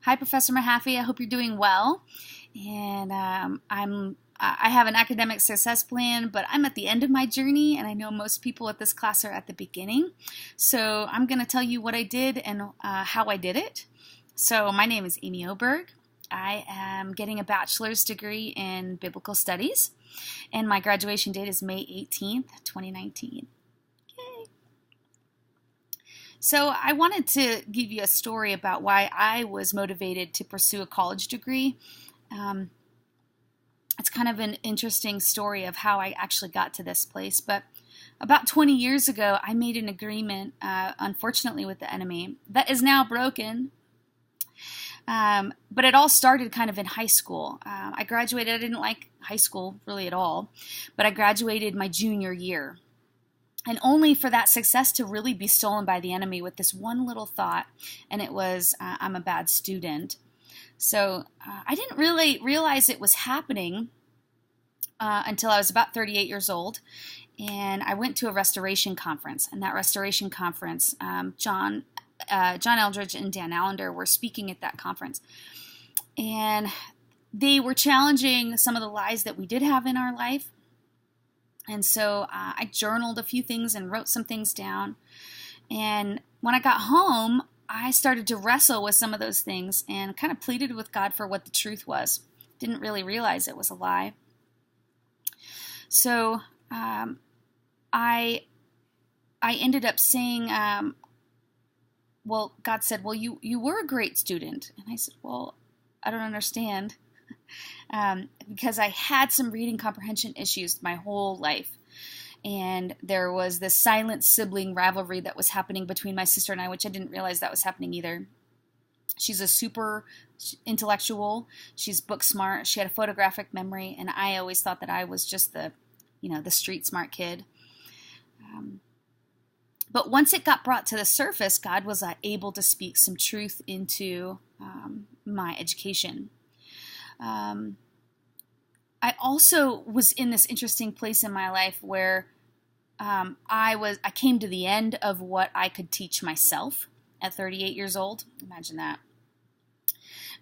Hi, Professor Mahaffey. I hope you're doing well. And I have an academic success plan, but I'm at the end of my journey, and I know most people at this class are at the beginning. So I'm going to tell you what I did and how I did it. So my name is Amy Oberg. I am getting a bachelor's degree in biblical studies, and my graduation date is May 18th, 2019. Yay! So I wanted to give you a story about why I was motivated to pursue a college degree. It's kind of an interesting story of how I actually got to this place. But about 20 years ago, I made an agreement, unfortunately, with the enemy that is now broken. But it all started kind of in high school. I graduated. I didn't like high school really at all, but I graduated my junior year. And only for that success to really be stolen by the enemy with this one little thought, and it was, I'm a bad student. So I didn't really realize it was happening until I was about 38 years old, and I went to a restoration conference. And that restoration conference, John Eldridge and Dan Allender were speaking at that conference, and they were challenging some of the lies that we did have in our life. And so I journaled a few things and wrote some things down. And when I got home, I started to wrestle with some of those things and kind of pleaded with God for what the truth was. Didn't really realize it was a lie. So I ended up saying, well, God said, well, you were a great student. And I said, well, I don't understand. Because I had some reading comprehension issues my whole life. And there was this silent sibling rivalry that was happening between my sister and I, which I didn't realize that was happening either. She's a super intellectual. She's book smart. She had a photographic memory. And I always thought that I was just the street smart kid. But once it got brought to the surface, God was able to speak some truth into my education. I also was in this interesting place in my life where I came to the end of what I could teach myself at 38 years old. Imagine that.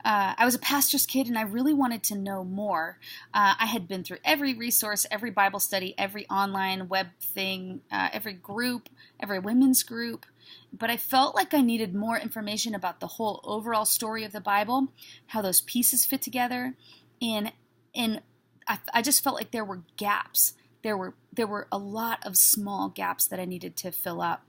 I was a pastor's kid, and I really wanted to know more. I had been through every resource, every Bible study, every online web thing, every group, every women's group. But I felt like I needed more information about the whole overall story of the Bible, how those pieces fit together, and I just felt like there were gaps. There were a lot of small gaps that I needed to fill up.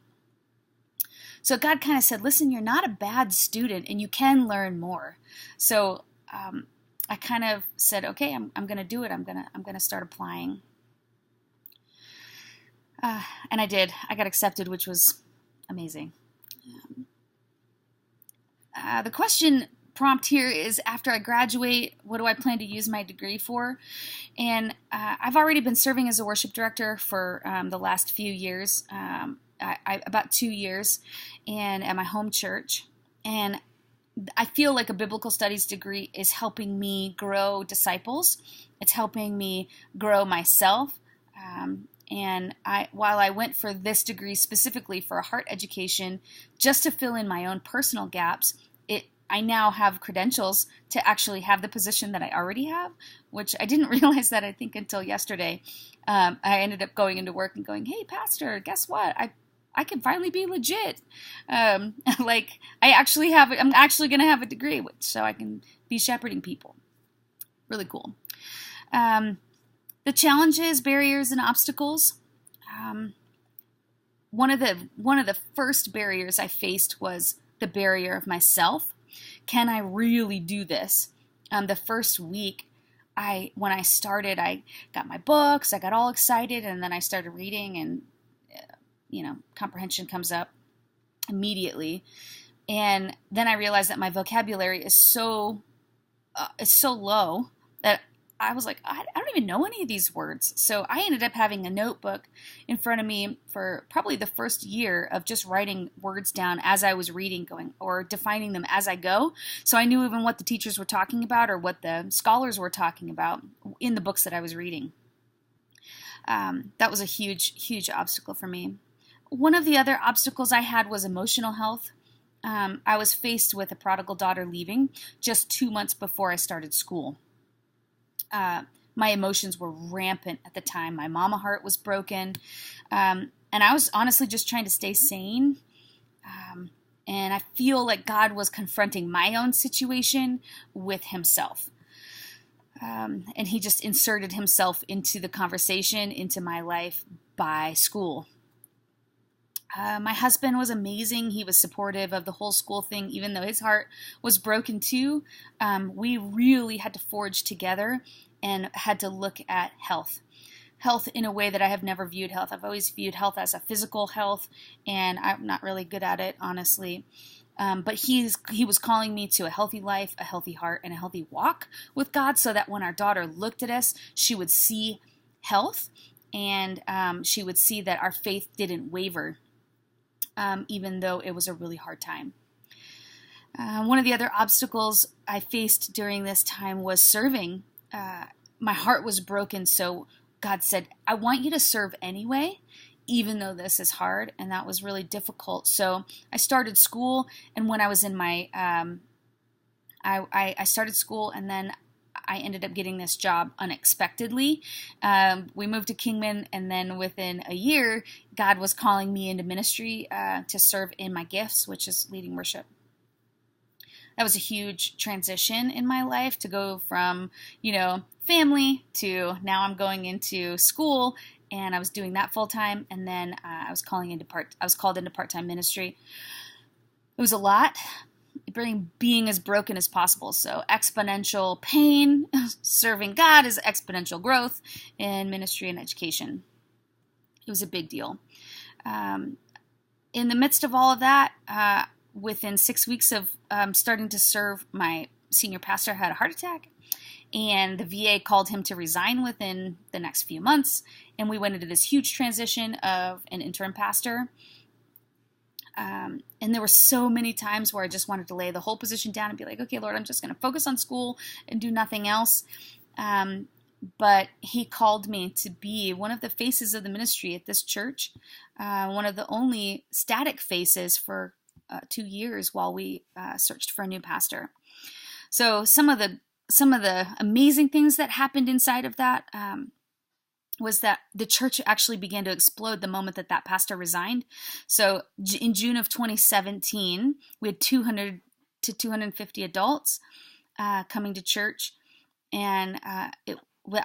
So God kind of said, listen, you're not a bad student, and you can learn more. So I kind of said, okay, I'm going to do it. I'm going to start applying. And I did. I got accepted, which was amazing. The question prompt here is, after I graduate, what do I plan to use my degree for? And I've already been serving as a worship director for the last few years, about 2 years, and at my home church. And I feel like a biblical studies degree is helping me grow disciples. It's helping me grow myself. And while I went for this degree specifically for a heart education, just to fill in my own personal gaps, I now have credentials to actually have the position that I already have, which I didn't realize that, I think, until yesterday. I ended up going into work and going, hey, pastor, guess what? I can finally be legit. I'm actually going to have a degree, so I can be shepherding people. Really cool. The challenges, barriers, and obstacles. One of the first barriers I faced was the barrier of myself. Can I really do this? The first week, when I started, I got my books, I got all excited, and then I started reading, and comprehension comes up immediately. And then I realized that my vocabulary is so low that I was like, I don't even know any of these words. So I ended up having a notebook in front of me for probably the first year of just writing words down as I was reading, or defining them as I go. So I knew even what the teachers were talking about or what the scholars were talking about in the books that I was reading. That was a huge, huge obstacle for me. One of the other obstacles I had was emotional health. I was faced with a prodigal daughter leaving just 2 months before I started school. My emotions were rampant at the time. My mama heart was broken. And I was honestly just trying to stay sane. And I feel like God was confronting my own situation with himself. And he just inserted himself into the conversation, into my life by school. My husband was amazing. He was supportive of the whole school thing, even though his heart was broken too. We really had to forge together and had to look at health. Health in a way that I have never viewed health. I've always viewed health as a physical health, and I'm not really good at it, honestly. But he was calling me to a healthy life, a healthy heart, and a healthy walk with God, so that when our daughter looked at us, she would see health, and she would see that our faith didn't waver, even though it was a really hard time. One of the other obstacles I faced during this time was serving. My heart was broken, so God said, I want you to serve anyway, even though this is hard, and that was really difficult. So I started school, and when I was in my, I started school, and then I ended up getting this job unexpectedly. We moved to Kingman, and then within a year, God was calling me into ministry to serve in my gifts, which is leading worship. That was a huge transition in my life, to go from, family to now I'm going into school, and I was doing that full time, and then I was called into part-time ministry. It was a lot, being as broken as possible. So exponential pain, serving God is exponential growth in ministry and education. It was a big deal. In the midst of all of that, within 6 weeks of starting to serve, my senior pastor had a heart attack, and the VA called him to resign within the next few months, and we went into this huge transition of an interim pastor. And there were so many times where I just wanted to lay the whole position down and be like, okay, Lord, I'm just going to focus on school and do nothing else. But he called me to be one of the faces of the ministry at this church, one of the only static faces for 2 years while we searched for a new pastor. So some of the amazing things that happened inside of that was that the church actually began to explode the moment that pastor resigned. So in June of 2017, we had 200 to 250 adults coming to church, and it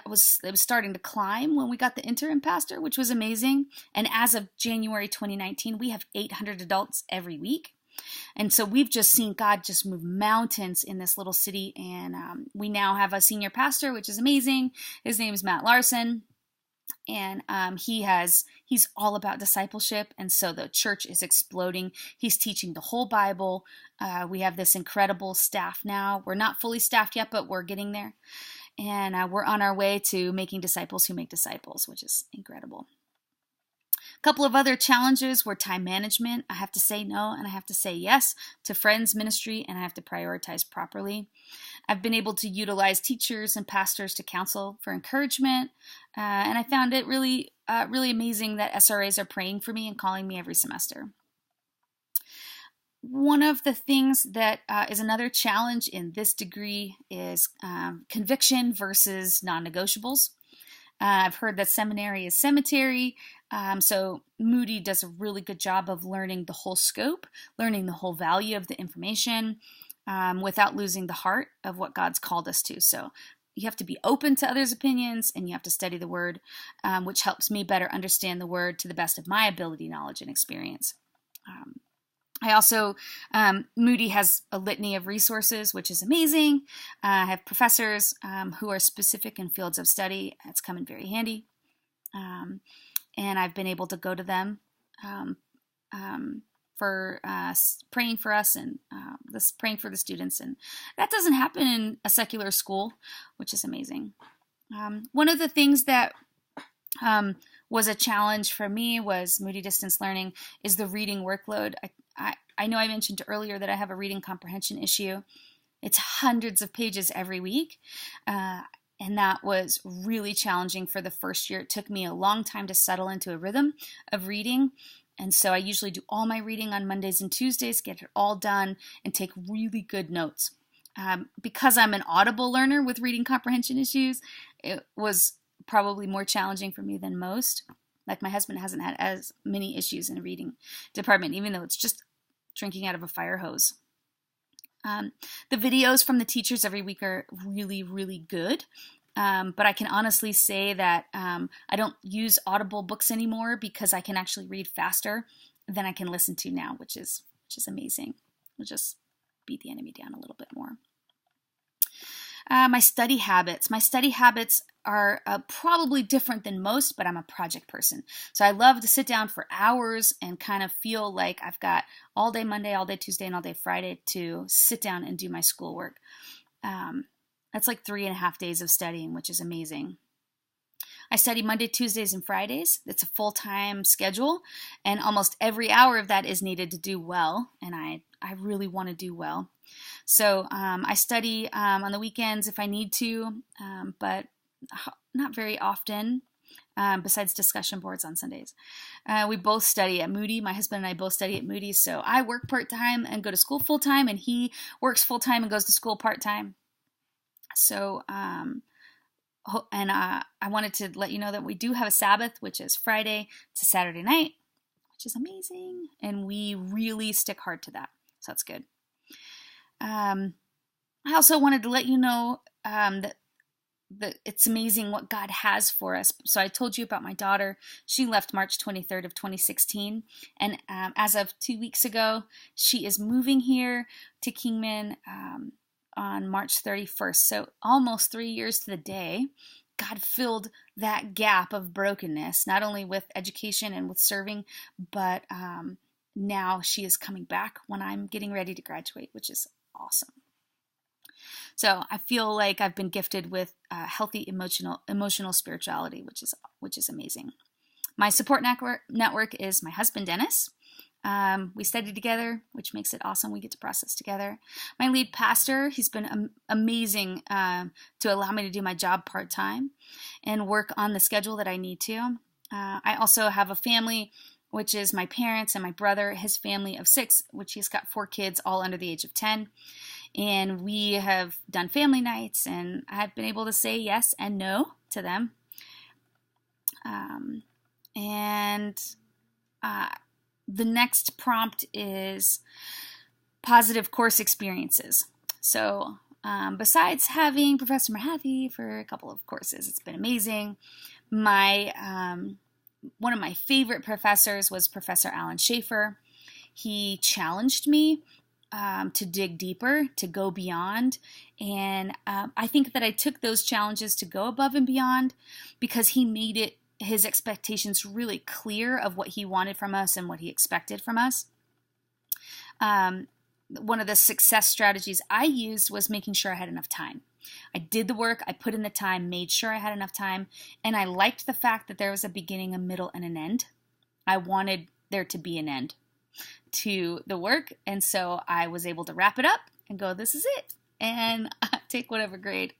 was starting to climb when we got the interim pastor, which was amazing. And as of January 2019, we have 800 adults every week. And so we've just seen God just move mountains in this little city. And we now have a senior pastor, which is amazing. His name is Matt Larson. And he's all about discipleship. And so the church is exploding. He's teaching the whole Bible. We have this incredible staff now. We're not fully staffed yet, but we're getting there. And we're on our way to making disciples who make disciples, which is incredible. A couple of other challenges were time management. I have to say no and I have to say yes to friends, ministry, and I have to prioritize properly. I've been able to utilize teachers and pastors to counsel for encouragement, and I found it really amazing that SRAs are praying for me and calling me every semester. One of the things that is another challenge in this degree is conviction versus non-negotiables. I've heard that seminary is cemetery, so Moody does a really good job of learning the whole scope, learning the whole value of the information, without losing the heart of what God's called us to. So you have to be open to others' opinions, and you have to study the Word, which helps me better understand the Word to the best of my ability, knowledge, and experience. I also, Moody has a litany of resources, which is amazing. I have professors who are specific in fields of study. It's come in very handy. And I've been able to go to them for praying for us and praying for the students. And that doesn't happen in a secular school, which is amazing. One of the things that was a challenge for me was Moody Distance Learning is the reading workload. I know I mentioned earlier that I have a reading comprehension issue. It's hundreds of pages every week, and that was really challenging for the first year. It took me a long time to settle into a rhythm of reading, And so I usually do all my reading on Mondays and Tuesdays, get it all done, and take really good notes. Because I'm an audible learner with reading comprehension issues, it was probably more challenging for me than most. Like, my husband hasn't had as many issues in the reading department, even though it's just drinking out of a fire hose. The videos from the teachers every week are really, really good. But I can honestly say that I don't use Audible books anymore because I can actually read faster than I can listen to now, which is amazing. We'll just beat the enemy down a little bit more. My study habits. My study habits are probably different than most, but I'm a project person. So I love to sit down for hours and kind of feel like I've got all day Monday, all day Tuesday, and all day Friday to sit down and do my schoolwork. That's like 3.5 days of studying, which is amazing. I study Monday, Tuesdays, and Fridays. It's a full-time schedule, and almost every hour of that is needed to do well, and I really want to do well. So I study on the weekends if I need to, but not very often, besides discussion boards on Sundays. We both study at Moody. My husband and I both study at Moody, so I work part-time and go to school full-time, and he works full-time and goes to school part-time. So, I wanted to let you know that we do have a Sabbath, which is Friday to Saturday night, which is amazing, and we really stick hard to that, so that's good. I also wanted to let you know that it's amazing what God has for us. So I told you about my daughter. She left March 23rd of 2016, and as of 2 weeks ago, she is moving here to Kingman on March 31st. So almost 3 years to the day. God filled that gap of brokenness, not only with education and with serving, but now she is coming back when I'm getting ready to graduate, which is awesome. So I feel like I've been gifted with healthy emotional spirituality, which is amazing. My support network is my husband, Dennis. We study together, which makes it awesome. We get to process together. My lead pastor, he's been amazing to allow me to do my job part-time and work on the schedule that I need to. I also have a family, which is my parents and my brother, his family of 6, which he's got 4 kids, all under the age of 10. And we have done family nights, and I've been able to say yes and no to them. The next prompt is positive course experiences. So besides having Professor Mahaffey for a couple of courses, it's been amazing. One of my favorite professors was Professor Alan Schaefer. He challenged me to dig deeper, to go beyond. And I think that I took those challenges to go above and beyond because he made his expectations really clear of what he wanted from us and what he expected from us. One of the success strategies I used was making sure I had enough time. I did the work, I put in the time, made sure I had enough time, and I liked the fact that there was a beginning, a middle, and an end. I wanted there to be an end to the work, and so I was able to wrap it up and go, this is it, and take whatever grade.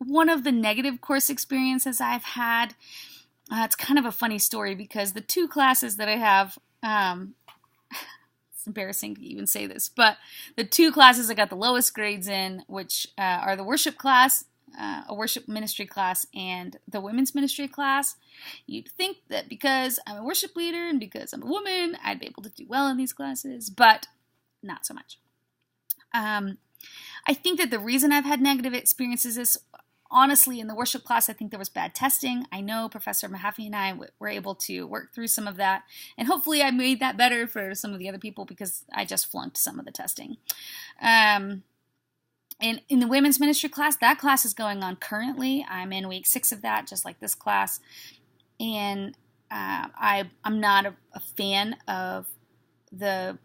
One of the negative course experiences I've had, it's kind of a funny story because the 2 classes that I have, it's embarrassing to even say this, but the 2 classes I got the lowest grades in, which are the worship class, a worship ministry class, and the women's ministry class. You'd think that because I'm a worship leader and because I'm a woman, I'd be able to do well in these classes, but not so much. I think that the reason I've had negative experiences is, honestly, in the worship class, I think there was bad testing. I know Professor Mahaffey and I were able to work through some of that, and hopefully I made that better for some of the other people because I just flunked some of the testing. And in the women's ministry class, that class is going on currently. I'm in week 6 of that, just like this class. And I'm not a fan of the,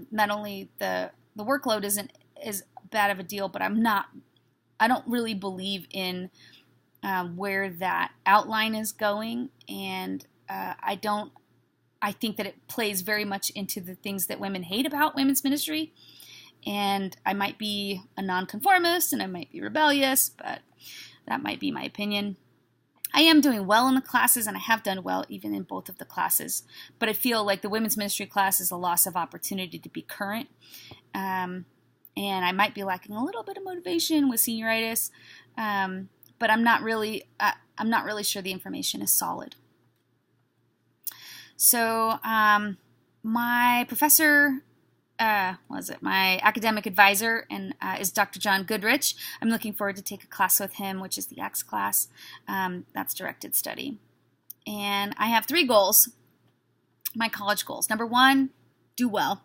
not only the workload isn't as bad of a deal, but I don't really believe in where that outline is going. And I think that it plays very much into the things that women hate about women's ministry. And I might be a nonconformist and I might be rebellious, but that might be my opinion. I am doing well in the classes, and I have done well even in both of the classes, but I feel like the women's ministry class is a loss of opportunity to be current, and I might be lacking a little bit of motivation with senioritis, but I'm not really sure the information is solid. So my professor, my academic advisor, and is Dr. John Goodrich. I'm looking forward to take a class with him, which is the Acts class. That's directed study. And I have 3 goals, my college goals. Number 1, do well.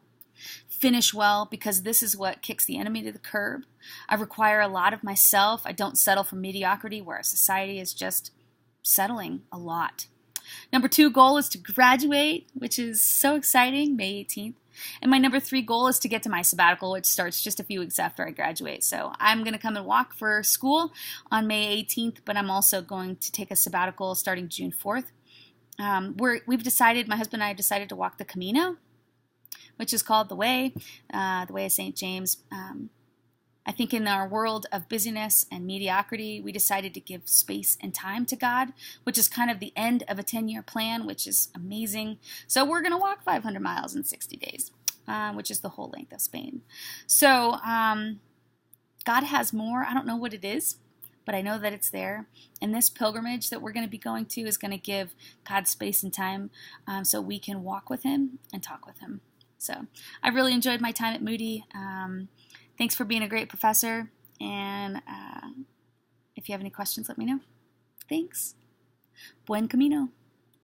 Finish well, because this is what kicks the enemy to the curb. I require a lot of myself. I don't settle for mediocrity, where our society is just settling a lot. Number 2 goal is to graduate, which is so exciting, May 18th. And my number 3 goal is to get to my sabbatical, which starts just a few weeks after I graduate. So I'm going to come and walk for school on May 18th, but I'm also going to take a sabbatical starting June 4th. We've decided, my husband and I have decided to walk the Camino, which is called the Way of St. James. I think in our world of busyness and mediocrity, we decided to give space and time to God, which is kind of the end of a 10-year plan, which is amazing. So we're going to walk 500 miles in 60 days, which is the whole length of Spain. So God has more. I don't know what it is, but I know that it's there. And this pilgrimage that we're going to be going to is going to give God space and time so we can walk with him and talk with him. So I really enjoyed my time at Moody. Thanks for being a great professor, and if you have any questions, let me know. Thanks. Buen camino.